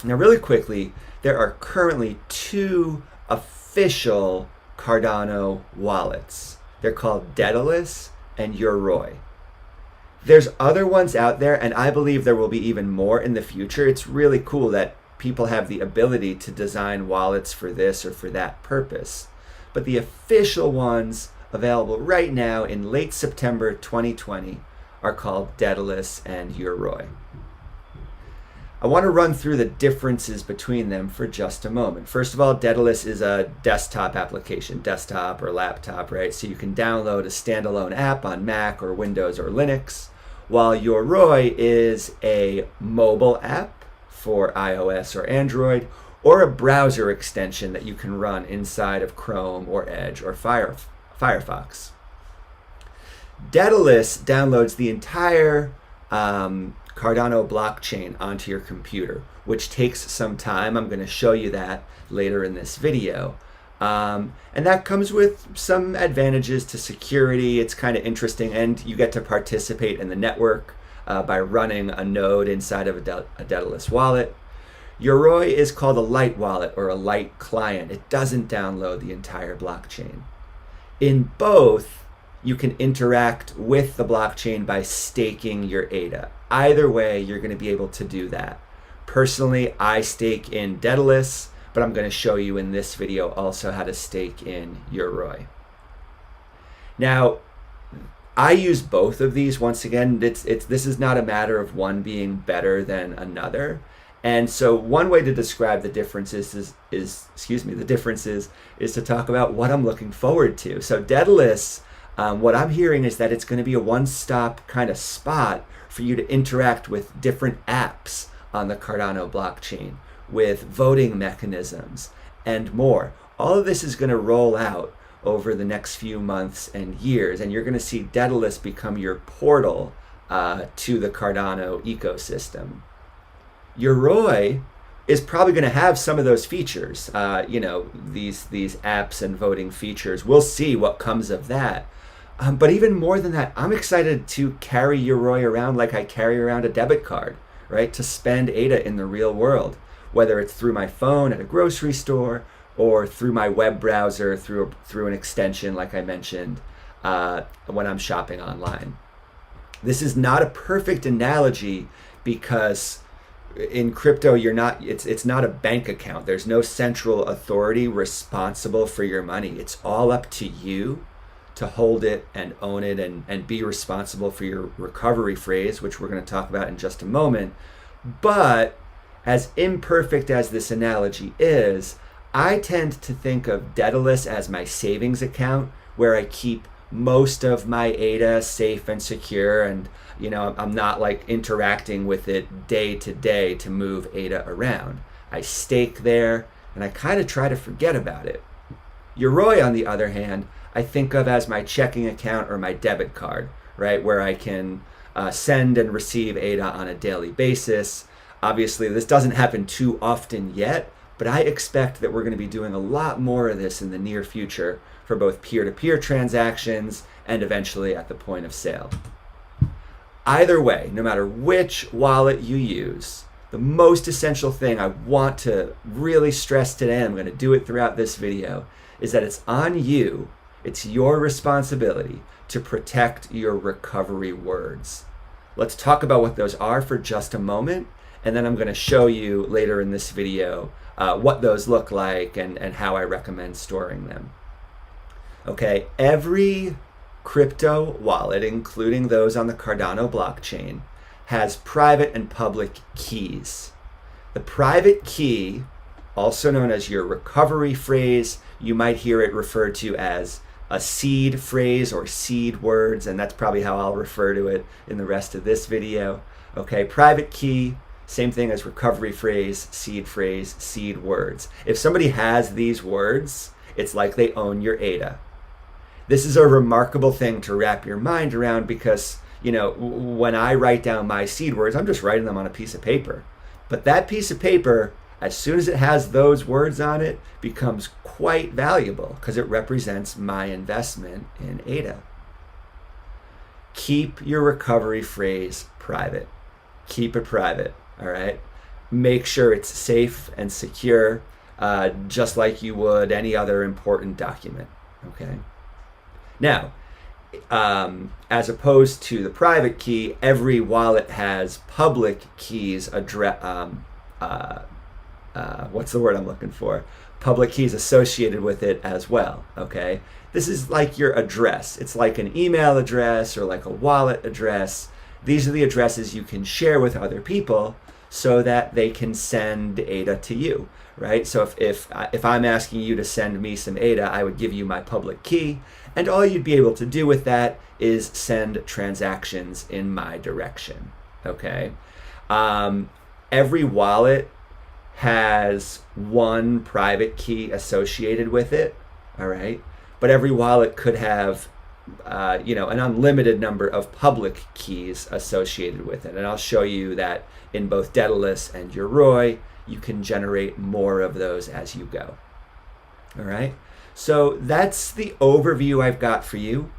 Now, really quickly, there are currently two official Cardano wallets. They're called Daedalus and Yoroi. There's other ones out there, and I believe there will be even more in the future. It's really cool that people have the ability to design wallets for this or for that purpose. But the official ones available right now in late September 2020 are called Daedalus and Yoroi. I want to run through the differences between them for just a moment. First of all, Daedalus is a desktop application, desktop or laptop, right? So you can download a standalone app on Mac or Windows or Linux, while Yoroi is a mobile app for iOS or Android, or a browser extension that you can run inside of Chrome or Edge or Firefox. Daedalus downloads the entire Cardano blockchain onto your computer, which takes some time. I'm going to show you that later in this video. And that comes with some advantages to security. It's kind of interesting, and you get to participate in the network by running a node inside of a Daedalus wallet. Yoroi is called a light wallet or a light client. It doesn't download the entire blockchain. In both, you can interact with the blockchain by staking your ADA. Either way, you're going to be able to do that. Personally, I stake in Daedalus, but I'm going to show you in this video also how to stake in Yoroi. Now, I use both of these. Once again, this is not a matter of one being better than another. And so one way to describe the differences is to talk about what I'm looking forward to. So Daedalus, what I'm hearing is that it's going to be a one-stop kind of spot for you to interact with different apps on the Cardano blockchain, with voting mechanisms and more. All of this is going to roll out over the next few months and years, and you're going to see Daedalus become your portal to the Cardano ecosystem. Yoroi is probably going to have some of those features, these apps and voting features. We'll see what comes of that. But even more than that, I'm excited to carry Yoroi around like I carry around a debit card, right? To spend ADA in the real world, whether it's through my phone at a grocery store or through my web browser, through an extension like I mentioned, when I'm shopping online. This is not a perfect analogy because in crypto, it's not a bank account. There's no central authority responsible for your money. It's all up to you to hold it and own it and be responsible for your recovery phrase, which we're going to talk about in just a moment. But as imperfect as this analogy is, I tend to think of Daedalus as my savings account where I keep most of my ADA safe and secure, and I'm not like interacting with it day to day to move ADA around. I stake there and I kind of try to forget about it. Yoroi, on the other hand, I think of as my checking account or my debit card, right, where I can send and receive ADA on a daily basis. Obviously, this doesn't happen too often yet, but I expect that we're going to be doing a lot more of this in the near future for both peer-to-peer transactions and eventually at the point of sale. Either way, no matter which wallet you use, the most essential thing I want to really stress today, I'm going to do it throughout this video, is that it's on you. It's your responsibility to protect your recovery words. Let's talk about what those are for just a moment, and then I'm going to show you later in this video what those look like and how I recommend storing them. Okay, every crypto wallet, including those on the Cardano blockchain, has private and public keys. The private key, also known as your recovery phrase, you might hear it referred to as a seed phrase or seed words, and that's probably how I'll refer to it in the rest of this video. Okay, private key, same thing as recovery phrase, seed words. If somebody has these words, it's like they own your ADA. This is a remarkable thing to wrap your mind around because, when I write down my seed words, I'm just writing them on a piece of paper. But that piece of paper, as soon as it has those words on it, becomes quite valuable because it represents my investment in ADA. Keep your recovery phrase private. Keep it private, all right? make sure it's safe and secure, just like you would any other important document. Okay. Now, as opposed to the private key, every wallet has public keys what's the word I'm looking for? Public keys associated with it as well. Okay. This is like your address. It's like an email address or like a wallet address. These are the addresses you can share with other people so that they can send ADA to you, right? So if I'm asking you to send me some ADA, I would give you my public key, and all you'd be able to do with that is send transactions in my direction, okay? Every wallet has one private key associated with it, all right? But every wallet could have an unlimited number of public keys associated with it. And I'll show you that in both Daedalus and Yoroi, you can generate more of those as you go. All right. So that's the overview I've got for you.